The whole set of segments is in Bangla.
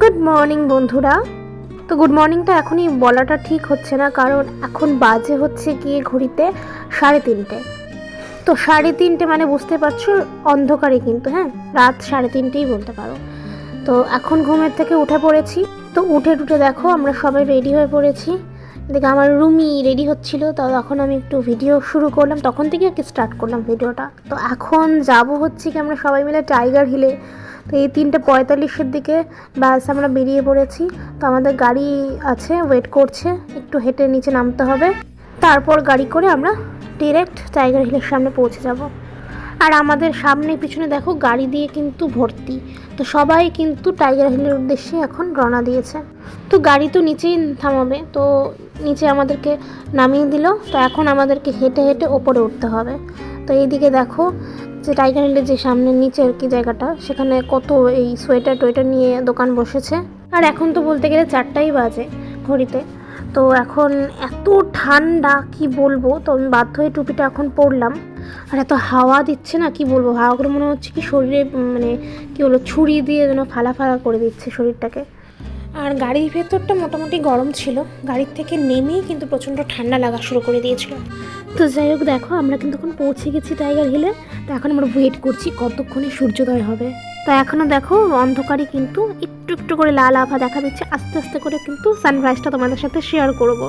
গুড মর্নিং বন্ধুরা। তো গুড মর্নিংটা এখনই বলাটা ঠিক হচ্ছে না, কারণ এখন বাজে হচ্ছে গিয়ে ঘড়িতে 3:30। তো 3:30 মানে বুঝতে পারছো অন্ধকারে, কিন্তু হ্যাঁ রাত 3:30ই বলতে পারো। তো এখন ঘুমের থেকে উঠে পড়েছি। তো উঠে দেখো আমরা সবাই রেডি হয়ে পড়েছি। এদিকে আমার রুমই রেডি হচ্ছিল, তো তখন আমি একটু ভিডিও শুরু করলাম, তখন থেকে আর কি স্টার্ট করলাম ভিডিওটা। তো এখন যাব হচ্ছে কি আমরা সবাই মিলে টাইগার হিলে। তো এই 3:45-এর দিকে ব্যাস আমরা বেরিয়ে পড়েছি। তো আমাদের গাড়ি আছে, ওয়েট করছে, একটু হেঁটে নিচে নামতে হবে, তারপর গাড়ি করে আমরা ডিরেক্ট টাইগার হিলের সামনে পৌঁছে যাব। আর আমাদের সামনে পিছনে দেখো গাড়ি দিয়ে কিন্তু ভর্তি। তো সবাই কিন্তু টাইগার হিলের উদ্দেশ্যে এখন রওনা দিয়েছে। তো গাড়ি তো নিচেই থামাবে, তো নিচে আমাদেরকে নামিয়ে দিল। তো এখন আমাদেরকে হেঁটে হেঁটে ওপরে উঠতে হবে। তো এইদিকে দেখো যে টাইগার হিলের যে সামনে নিচে আর কি জায়গাটা, সেখানে কত এই সোয়েটার টোয়েটার নিয়ে দোকান বসেছে। আর এখন তো বলতে গেলে 4টাই বাজে ঘড়িতে। তো এখন এত ঠান্ডা কি বলবো, তো আমি বাধ্য হয়ে টুপিটা এখন পরলাম। আর এত হাওয়া দিচ্ছে না, কি বলবো, হাওয়াগুলো মনে হচ্ছে কি শরীরে মানে কি বলবো ছুরি দিয়ে যেন ফালা ফালা করে দিচ্ছে শরীরটাকে। আর গাড়ির ভেতরটা মোটামুটি গরম ছিল, গাড়ির থেকে নেমেই কিন্তু প্রচণ্ড ঠান্ডা লাগা শুরু করে দিয়েছিল। তো যাই হোক দেখো আমরা কিন্তু এখন পৌঁছে গেছি টাইগার হিলে। তো এখন আমরা ওয়েট করছি কতক্ষণে সূর্যোদয় হবে। তো এখনও দেখো অন্ধকারই, কিন্তু একটু একটু করে লাল আভা দেখা দিচ্ছে। আস্তে আস্তে করে কিন্তু সানরাইজটা তোমাদের সাথে শেয়ার করব।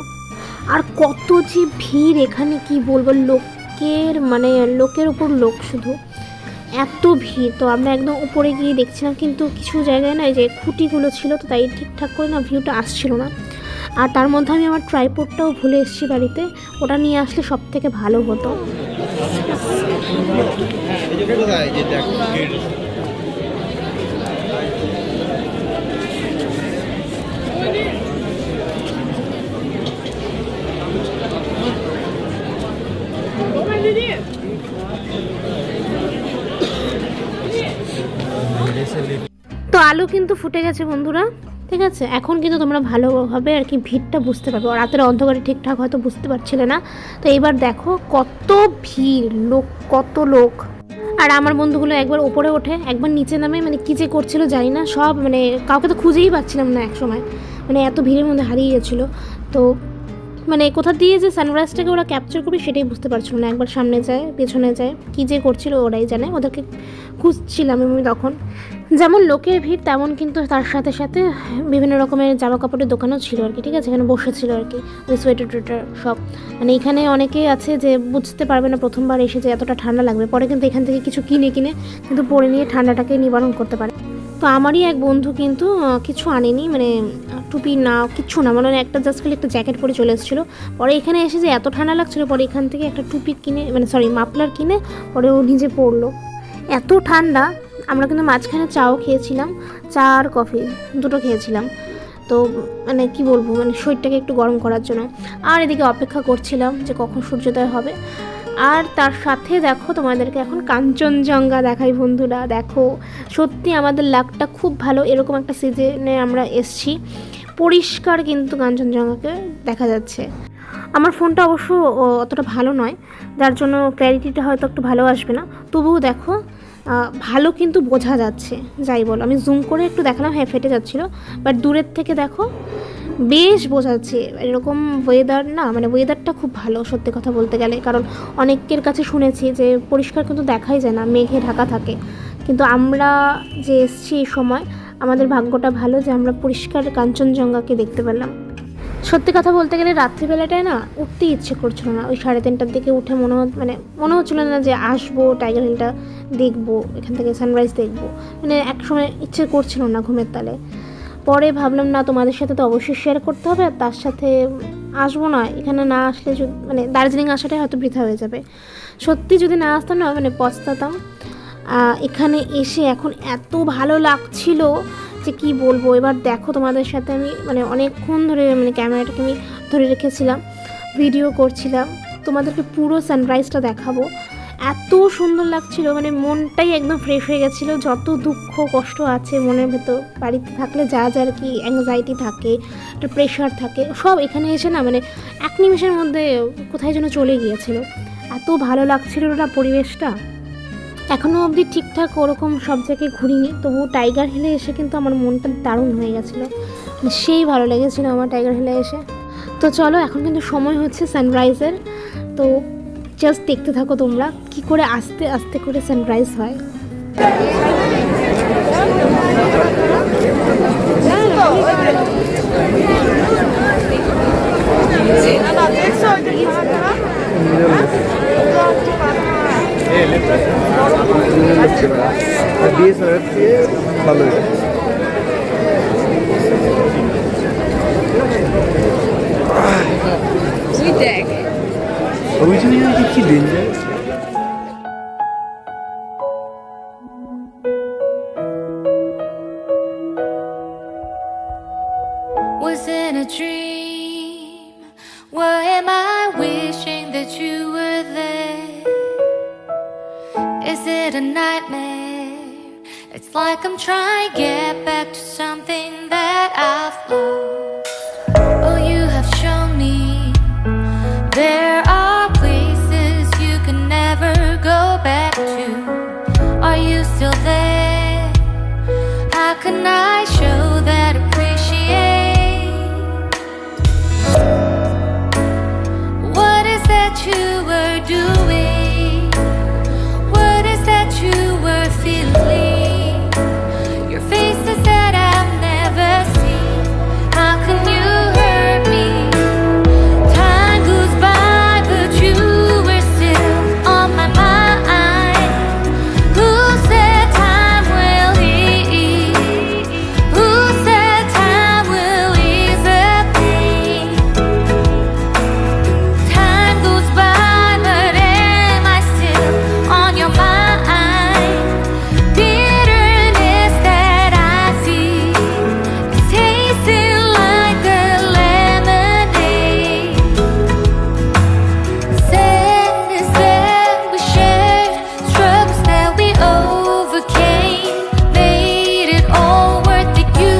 আর কত যে ভিড় এখানে, কি বলবো, লোকের উপর লোক, শুধু এত ভিড়। তো আমরা একদম উপরে গিয়ে দেখছিলাম, কিন্তু কিছু জায়গায় না যে খুঁটিগুলো ছিল, তো তাই ঠিকঠাক করে না ভিউটা আসছিল না। আর তার মধ্যে আমি আমার ট্রাইপডটাও ভুলে এসেছি বাড়িতে, ওটা নিয়ে আসলে সব থেকে ভালো হতো। তো আলু কিন্তু ফুটে গেছে বন্ধুরা, ঠিক আছে। এখন কিন্তু তোমরা ভালোভাবে আর কি ভিড়টা বুঝতে পারবে। রাতের অন্ধকারে ঠিকঠাক হয়তো বুঝতে পারছিলে না। তো এইবার দেখো কত ভিড়, কত লোক। আর আমার বন্ধুগুলো একবার উপরে ওঠে, একবার নিচে নামে, মানে কী যে করছিল জানি না। সব মানে কাউকে তো খুঁজেই পাচ্ছিলাম না এক সময়, মানে এত ভিড়ের মধ্যে হারিয়ে গেছিলো। তো মানে কোথা দিয়ে যে সানরাইজটাকে ওরা ক্যাপচার করবে সেটাই বুঝতে পারছিল না। একবার সামনে যায়, পেছনে যায়, কী যে করছিল ওরাই জানে। ওদেরকে খুঁজছিলাম আমি তখন। যেমন লোকের ভিড়, তেমন কিন্তু তার সাথে সাথে বিভিন্ন রকমের জামা কাপড়ের দোকানও ছিল আর কি, ঠিক আছে। এখানে বসেছিল আর কি ওই সোয়েটার টোয়েটার সব। মানে এখানে অনেকেই আছে যে বুঝতে পারবে না প্রথমবার এসে যে এতটা ঠান্ডা লাগবে, পরে কিন্তু এখান থেকে কিছু কিনে কিন্তু পরে নিয়ে ঠান্ডাটাকে নিবারণ করতে পারে। তো আমারই এক বন্ধু কিন্তু কিছু আনেনি, মানে টুপি না কিচ্ছু না, মানে একটা জাস্ট খালি একটা জ্যাকেট পরে চলে এসেছিলো। পরে এখানে এসে যে এত ঠান্ডা লাগছিলো, পরে এখান থেকে একটা টুপি কিনে, মানে মাফলার কিনে পরে ও নিজে পরলো। এত ঠান্ডা। আমরা কিন্তু মাঝখানে চাও খেয়েছিলাম, চা আর কফি দুটো খেয়েছিলাম। তো মানে কি বলবো, মানে শরীরটাকে একটু গরম করার জন্য। আর এদিকে অপেক্ষা করছিলাম যে কখন সূর্যোদয় হবে। আর তার সাথে দেখো তোমাদেরকে এখন কাঞ্চনজঙ্ঘা দেখাই বন্ধুরা। দেখো সত্যি আমাদের লাকটা খুব ভালো, এরকম একটা সিজনে আমরা এসছি। পরিষ্কার কিন্তু কাঞ্চনজঙ্ঘাকে দেখা যাচ্ছে। আমার ফোনটা অবশ্য অতটা ভালো নয়, যার জন্য ক্ল্যারিটিটা হয়তো একটু ভালো আসবে না, তবুও দেখো ভালো কিন্তু বোঝা যাচ্ছে। যাই বলো, আমি জুম করে একটু দেখালাম, হ্যাঁ ফেটে যাচ্ছিলো, বাট দূরের থেকে দেখো বেশ বোঝা যাচ্ছে। এরকম ওয়েদার না, মানে ওয়েদারটা খুব ভালো সত্যি কথা বলতে গেলে। কারণ অনেকের কাছে শুনেছি যে পরিষ্কার কিন্তু দেখাই যায় না, মেঘে ঢাকা থাকে। কিন্তু আমরা যে এসছি এই সময়, আমাদের ভাগ্যটা ভালো যে আমরা পরিষ্কার কাঞ্চনজঙ্ঘাকে দেখতে পেলাম। সত্যি কথা বলতে গেলে রাত্রিবেলাটায় না উঠতে ইচ্ছে করছিল না। ওই 3:30টার দিকে উঠে মনে হচ্ছিল না যে আসবো টাইগার হিলটা দেখবো, এখান থেকে সানরাইজ দেখবো, মানে এক সময় ইচ্ছে করছিল না ঘুমের তালে। পরে ভাবলাম না, তোমাদের সাথে তো অবশ্যই শেয়ার করতে হবে, আর তার সাথে আসবো না। এখানে না আসলে মানে দার্জিলিং আসাটাই হয়তো বৃথা হয়ে যাবে। সত্যি যদি না আসতাম না, মানে পস্তাতাম। এখানে এসে এখন এত ভালো লাগছিল যে কি বলবো। এবার দেখো তোমাদের সাথে আমি মানে অনেকক্ষণ ধরে মানে ক্যামেরাটাকে আমি ধরে রেখেছিলাম, ভিডিও করছিলাম, তোমাদেরকে পুরো সানরাইজটা দেখাবো। এত সুন্দর লাগছিল, মানে মনটাই একদম ফ্রেশ হয়ে গেছিলো। যত দুঃখ কষ্ট আছে মনের ভেতর, বাড়িতে থাকলে যা যা আর কি অ্যাংজাইটি থাকে, একটা প্রেশার থাকে, সব এখানে এসে না মানে এক নিমেষের মধ্যে কোথায় যেন চলে গিয়েছিল। এত ভালো লাগছিল না পরিবেশটা। এখনও অবধি ঠিকঠাক ওরকম সব জায়গায় ঘুরিনি, তবু টাইগার হিলে এসে কিন্তু আমার মনটা দারুণ হয়ে গেছিলো, মানে সেই ভালো লেগেছিলো আমার টাইগার হিলে এসে। তো চলো এখন কিন্তু সময় হচ্ছে সানরাইজের, তো জাস্ট দেখতে থাকো তোমরা কি করে আস্তে আস্তে করে সানরাইজ হয়। Originally কি danger. Was it a dream? Why am I wishing that you were there? Is it a nightmare? It's like I'm trying to get back to something that I've lost. Oh, you have shown me there are places you can never go back to. Are you still there? How can I show that appreciate? What is that you were doing? What is that you were feeling? Your faces that I've never seen. How can you hurt me? Time goes by, but you were still on my mind. Who said time will heal? Who said time will ease the pain? Time goes by, but am I still on your mind? Bitterness that I feel is tasting like a lemonade. Sadness that we shared, struggles that we overcame, made it all worth it. You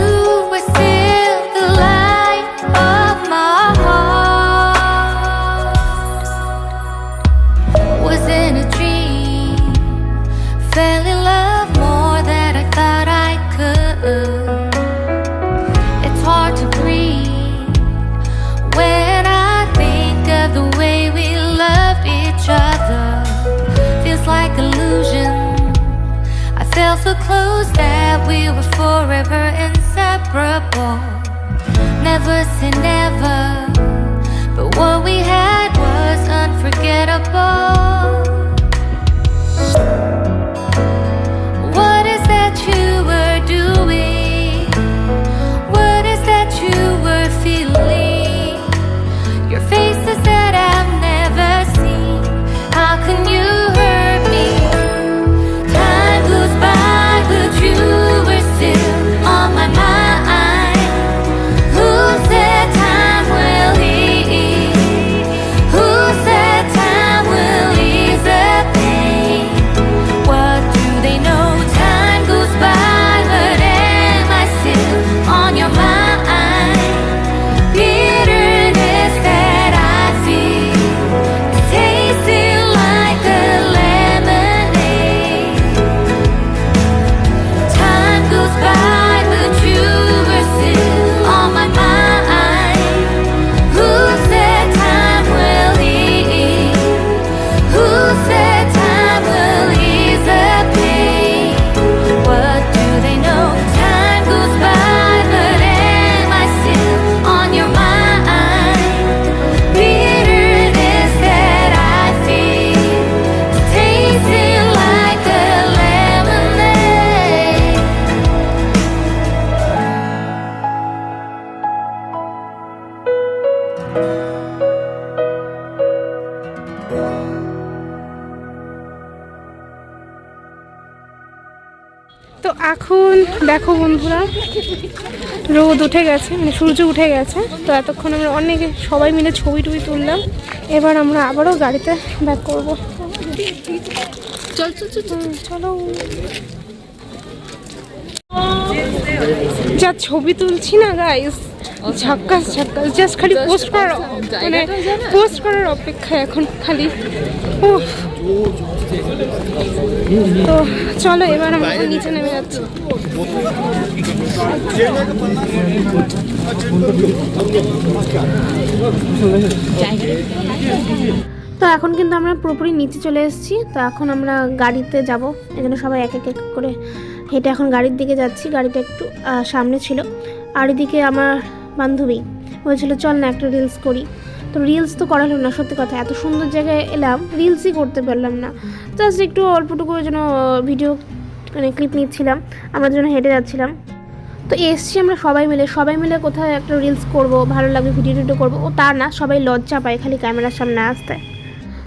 were still the light of my heart. Was in a dream, fell in love more than I thought I could. It's hard to breathe when I think of the way we loved each other. Feels like illusion. I felt so close that we were forever inseparable. Never say never, but what we had was unforgettable. What is that you were doing? What is that you were feeling? Your faces that I've never seen. How can you hurt me? Time goes by, but you were still on my mind. Who said time will heal? Who said time will ease the pain? What do they know? Time goes by, but am I still on your mind? Bitterness that I feel is tasting like a lemonade. Time goes by, but you were still on my mind. Who said time will heal? Who said time will ease the pain? What do they know? Time goes by, but am I still on your mind? Bitterness that I feel is tasting like a lemonade. তো এখন দেখো বন্ধুরা, রোদ উঠে গেছে, মানে সূর্য উঠে গেছে। তো এতক্ষণ আমরা অনেকে সবাই মিলে ছবি টবি তুললাম, এবার আমরা আবারও গাড়িতে ব্যাক করবো। চলো যা ছবি তুলছি না গাইস, ঝাক্কাস ঝাক্কাস, জাস্ট খালি পোস্ট করার, মানে পোস্ট করার অপেক্ষা এখন খালি। উফ তো চলো এবার আমরা নিচে নেমে যাচ্ছি। তো এখন কিন্তু আমরা পুরোপুরি নিচে চলে এসেছি। তো এখন আমরা গাড়িতে যাব, এই জন্য সবাই এক এক করে হেঁটে এখন গাড়ির দিকে যাচ্ছি। গাড়িটা একটু সামনে ছিল, আর এদিকে আমার বান্ধবী বলছিল চল না একটা রিলস করি। তো রিলস তো করা হলো না, সত্যি কথা, এত সুন্দর জায়গায় এলাম রিলসই করতে পারলাম না। জাস্ট একটু অল্পটুকু যেন ভিডিও মানে ক্লিপ নিচ্ছিলাম, আমরা যেন হেঁটে যাচ্ছিলাম। তো এসছি আমরা সবাই মিলে কোথায় একটা রিলস করব, ভালো লাগবে ভিডিও টিডিও করবো, ও তা না, সবাই লজ্জা পায় খালি ক্যামেরার সামনে আসতে।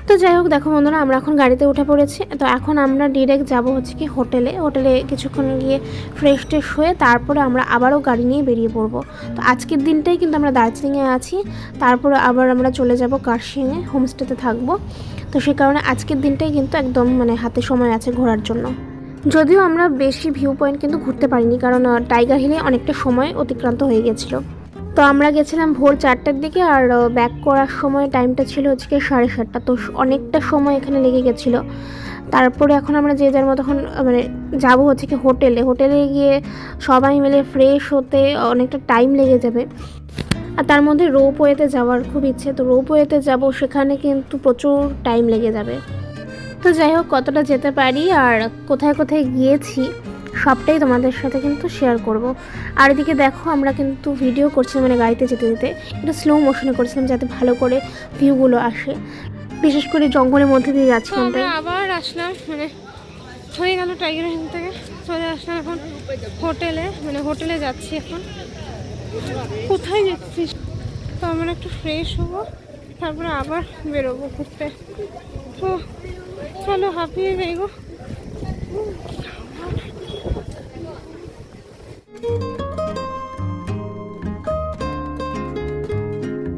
তো যাই হোক, দেখো বন্ধুরা, আমরা এখন গাড়িতে উঠে পড়েছি। তো এখন আমরা ডিরেক্ট যাব হচ্ছে কি হোটেলে কিছুক্ষণ গিয়ে ফ্রেশ ট্রেশ হয়ে তারপরে আমরা আবারও গাড়ি নিয়ে বেরিয়ে পড়বো। তো আজকের দিনটাই কিন্তু আমরা দার্জিলিংয়ে আছি, তারপরে আবার আমরা চলে যাব কার্শিয়াংয়ে, হোমস্টেতে থাকবো। তো সেই কারণে আজকের দিনটাই কিন্তু একদম মানে হাতে সময় আছে ঘোরার জন্য। যদিও আমরা বেশি ভিউ পয়েন্ট কিন্তু ঘুরতে পারিনি, কারণ টাইগার হিলে অনেকটা সময় অতিক্রান্ত হয়ে গেছিলো। তো আমরা গেছিলাম ভোর 4টার দিকে, আর ব্যাক করার সময় টাইমটা ছিল হচ্ছে 7:30। তো অনেকটা সময় এখানে লেগে গেছিলো। তারপরে এখন আমরা যে যার মতো এখন মানে যাবো হচ্ছে কি হোটেলে গিয়ে সবাই মিলে ফ্রেশ হতে অনেকটা টাইম লেগে যাবে। আর তার মধ্যে রোপওয়েতে যাওয়ার খুব ইচ্ছে, তো রোপওয়েতে যাব, সেখানে কিন্তু প্রচুর টাইম লেগে যাবে। তো যাই হোক, কতটা যেতে পারি আর কোথায় কোথায় গিয়েছি সবটাই তোমাদের সাথে কিন্তু শেয়ার করব। আর এদিকে দেখো, আমরা কিন্তু ভিডিও করছিলাম মানে গাড়িতে যেতে যেতে একটু স্লো মোশনে করছিলাম যাতে ভালো করে ভিউগুলো আসে, বিশেষ করে জঙ্গলের মধ্যে দিয়ে যাচ্ছিলাম। আমরা আবার আসলাম, মানে হয়ে গেল টাইগার হিল থেকে চলে আসলাম এখন হোটেলে যাচ্ছি। এখন কোথায় যাচ্ছিস? তো আমরা একটু ফ্রেশ হবো, তারপরে আবার বেরোবো ঘুরতে। তো চলো, হাঁপিয়ে যাইগো।